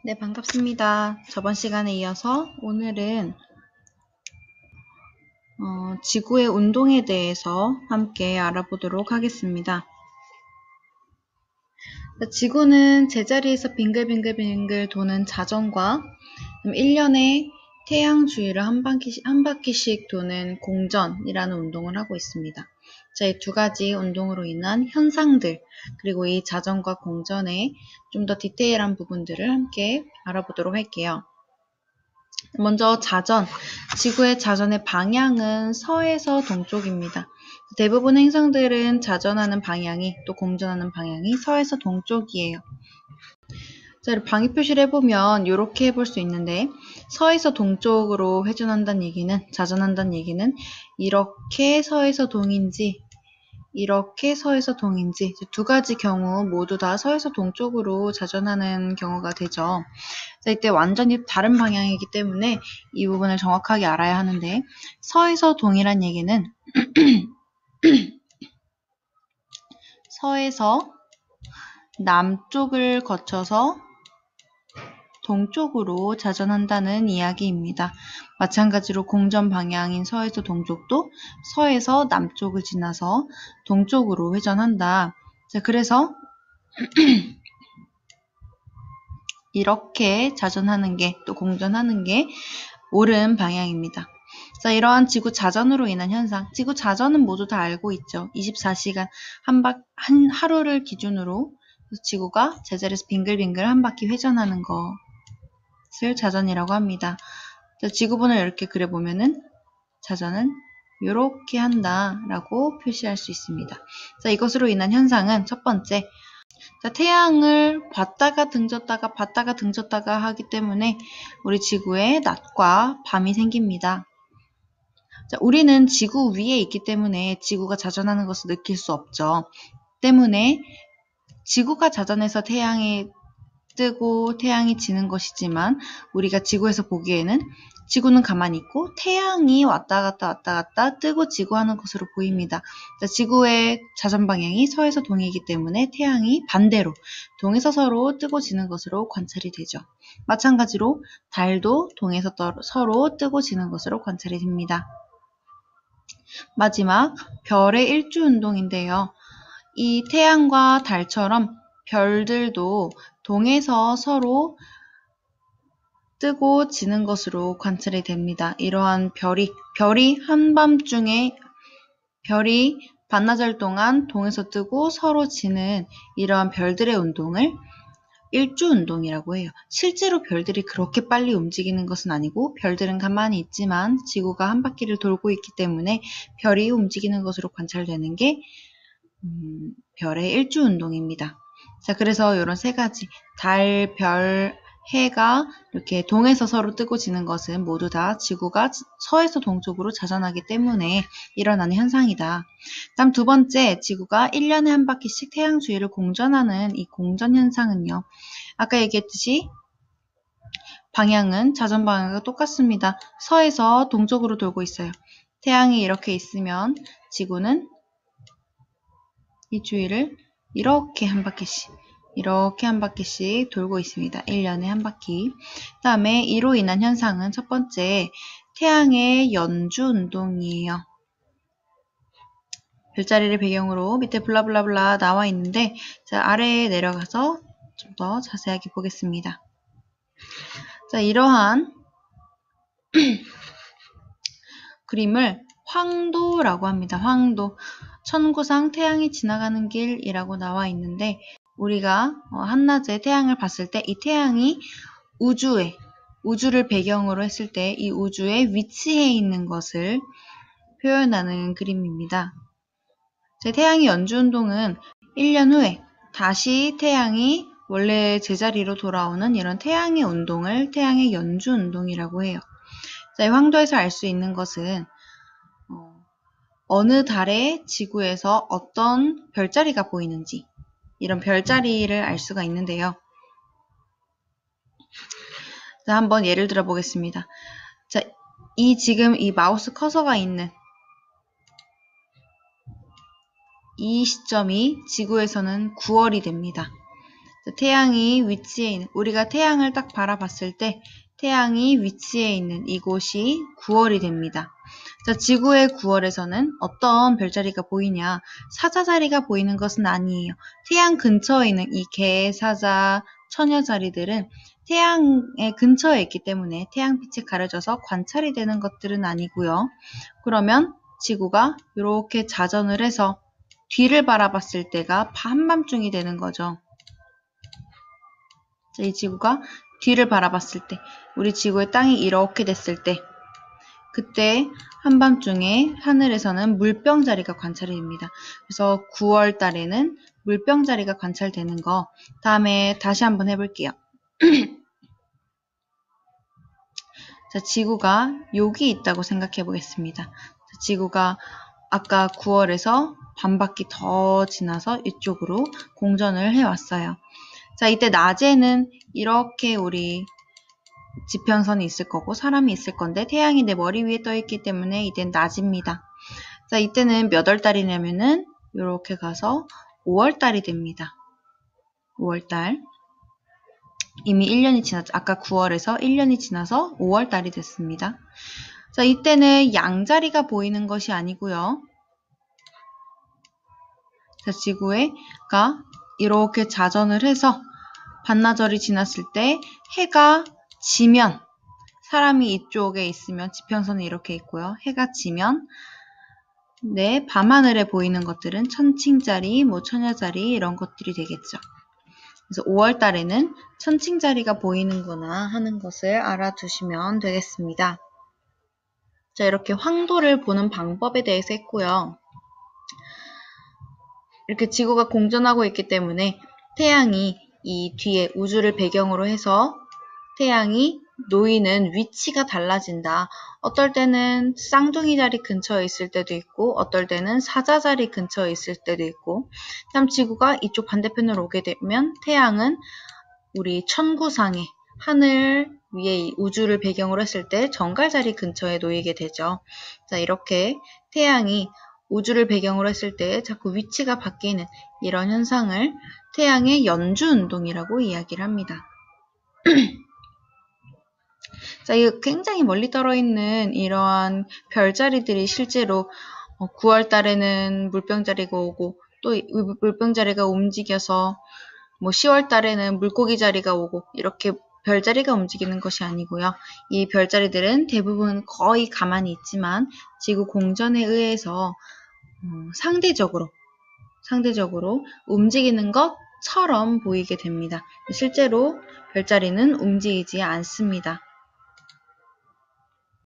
네, 반갑습니다. 저번 시간에 이어서 오늘은 지구의 운동에 대해서 함께 알아보도록 하겠습니다. 지구는 제자리에서 빙글빙글 도는 자전과 1년에 태양 주위를 한 바퀴씩 도는 공전이라는 운동을 하고 있습니다. 자, 이 두 가지 운동으로 인한 현상들, 그리고 이 자전과 공전의 좀 더 디테일한 부분들을 함께 알아보도록 할게요. 먼저 자전, 지구의 자전의 방향은 서에서 동쪽입니다. 대부분 행성들은 자전하는 방향이 또 공전하는 방향이 서에서 동쪽이에요. 자, 방위 표시를 해보면 이렇게 해볼 수 있는데 서에서 동쪽으로 회전한다는 얘기는 자전한다는 얘기는 이렇게 서에서 동인지 이렇게 서에서 동인지 두 가지 경우 모두 다 서에서 동쪽으로 자전하는 경우가 되죠. 자, 이때 완전히 다른 방향이기 때문에 이 부분을 정확하게 알아야 하는데 서에서 동이란 얘기는 서에서 남쪽을 거쳐서 동쪽으로 자전한다는 이야기입니다. 마찬가지로 공전 방향인 서에서 동쪽도 서에서 남쪽을 지나서 동쪽으로 회전한다. 자, 그래서 이렇게 자전하는 게 또 공전하는 게 옳은 방향입니다. 자, 이러한 지구 자전으로 인한 현상, 지구 자전은 모두 다 알고 있죠. 24시간 한 하루를 기준으로 지구가 제자리에서 빙글빙글 한 바퀴 회전하는 것을 자전이라고 합니다. 자, 지구본을 이렇게 그려보면은 자전은 이렇게 한다라고 표시할 수 있습니다. 자, 이것으로 인한 현상은 첫 번째, 자, 태양을 봤다가 등졌다가 하기 때문에 우리 지구에 낮과 밤이 생깁니다. 자, 우리는 지구 위에 있기 때문에 지구가 자전하는 것을 느낄 수 없죠. 때문에 지구가 자전해서 태양이 뜨고 태양이 지는 것이지만 우리가 지구에서 보기에는 지구는 가만히 있고 태양이 왔다 갔다 뜨고 지고 하는 것으로 보입니다. 자, 지구의 자전 방향이 서에서 동이기 때문에 태양이 반대로 동에서 서로 뜨고 지는 것으로 관찰이 되죠. 마찬가지로 달도 동에서 서로 뜨고 지는 것으로 관찰이 됩니다. 마지막 별의 일주 운동인데요. 이 태양과 달처럼 별들도 동에서 서로 뜨고 지는 것으로 관찰이 됩니다. 이러한 별이 한밤중에 별이 반나절 동안 동에서 뜨고 서로 지는 이러한 별들의 운동을 일주운동이라고 해요. 실제로 별들이 그렇게 빨리 움직이는 것은 아니고 별들은 가만히 있지만 지구가 한 바퀴를 돌고 있기 때문에 별이 움직이는 것으로 관찰되는 게 별의 일주운동입니다. 자, 그래서 이런 세 가지 달, 별, 해가 이렇게 동에서 서로 뜨고 지는 것은 모두 다 지구가 서에서 동쪽으로 자전하기 때문에 일어나는 현상이다. 다음 두 번째, 지구가 1년에 한 바퀴씩 태양 주위를 공전하는 이 공전 현상은요. 아까 얘기했듯이 방향은 자전 방향과 똑같습니다. 서에서 동쪽으로 돌고 있어요. 태양이 이렇게 있으면 지구는 이 주위를 이렇게 한 바퀴씩 돌고 있습니다. 1년에 한 바퀴. 그 다음에 이로 인한 현상은 첫 번째, 태양의 연주 운동이에요. 별자리를 배경으로 밑에 블라블라블라 나와 있는데 자, 아래에 내려가서 좀 더 자세하게 보겠습니다. 자, 이러한 그림을 황도라고 합니다. 황도. 천구상 태양이 지나가는 길이라고 나와 있는데 우리가 한낮에 태양을 봤을 때 이 태양이 우주를 배경으로 했을 때 이 우주에 위치해 있는 것을 표현하는 그림입니다. 태양의 연주운동은 1년 후에 다시 태양이 원래 제자리로 돌아오는 이런 태양의 운동을 태양의 연주운동이라고 해요. 자, 이 황도에서 알 수 있는 것은 어느 달에 지구에서 어떤 별자리가 보이는지 이런 별자리를 알 수가 있는데요. 자, 한번 예를 들어 보겠습니다. 자, 지금 이 마우스 커서가 있는 이 시점이 지구에서는 9월이 됩니다. 태양이 위치해 있는, 우리가 태양을 딱 바라봤을 때 태양이 위치해 있는 이곳이 9월이 됩니다. 자, 지구의 9월에서는 어떤 별자리가 보이냐? 사자자리가 보이는 것은 아니에요. 태양 근처에 있는 이 개, 사자, 처녀자리들은 태양의 근처에 있기 때문에 태양빛에 가려져서 관찰이 되는 것들은 아니고요. 그러면 지구가 이렇게 자전을 해서 뒤를 바라봤을 때가 한밤중이 되는 거죠. 자, 이 지구가 뒤를 바라봤을 때, 우리 지구의 땅이 이렇게 됐을 때, 그때 한밤중에 하늘에서는 물병자리가 관찰이 됩니다. 그래서 9월 달에는 물병자리가 관찰되는 거, 다음에 다시 한번 해볼게요. 자, 지구가 여기 있다고 생각해 보겠습니다. 지구가 아까 9월에서 반바퀴 더 지나서 이쪽으로 공전을 해왔어요. 자, 이때 낮에는 이렇게 우리 지평선이 있을 거고 사람이 있을 건데 태양이 내 머리 위에 떠 있기 때문에 이때는 낮입니다. 자, 이때는 몇 월 달이냐면은 이렇게 가서 5월 달이 됩니다. 5월 달. 이미 1년이 지났죠. 아까 9월에서 1년이 지나서 5월 달이 됐습니다. 자, 이때는 양자리가 보이는 것이 아니고요. 자, 지구가 이렇게 자전을 해서 반나절이 지났을 때 해가 지면, 사람이 이쪽에 있으면 지평선이 이렇게 있고요. 해가 지면 네, 밤하늘에 보이는 것들은 천칭자리, 처녀자리 이런 것들이 되겠죠. 그래서 5월 달에는 천칭자리가 보이는구나 하는 것을 알아두시면 되겠습니다. 자, 이렇게 황도를 보는 방법에 대해서 했고요. 이렇게 지구가 공전하고 있기 때문에 태양이 이 뒤에 우주를 배경으로 해서 태양이 놓이는 위치가 달라진다. 어떨 때는 쌍둥이 자리 근처에 있을 때도 있고 어떨 때는 사자 자리 근처에 있을 때도 있고 다음 지구가 이쪽 반대편으로 오게 되면 태양은 우리 천구상에 하늘 위에 우주를 배경으로 했을 때 정갈 자리 근처에 놓이게 되죠. 자, 이렇게 태양이 우주를 배경으로 했을 때 자꾸 위치가 바뀌는 이런 현상을 태양의 연주운동이라고 이야기를 합니다. 자, 이 굉장히 멀리 떨어있는 이러한 별자리들이 실제로 9월 달에는 물병자리가 오고 또 물병자리가 움직여서 10월 달에는 물고기 자리가 오고 이렇게 별자리가 움직이는 것이 아니고요. 이 별자리들은 대부분 거의 가만히 있지만 지구 공전에 의해서 상대적으로 움직이는 것처럼 보이게 됩니다. 실제로 별자리는 움직이지 않습니다.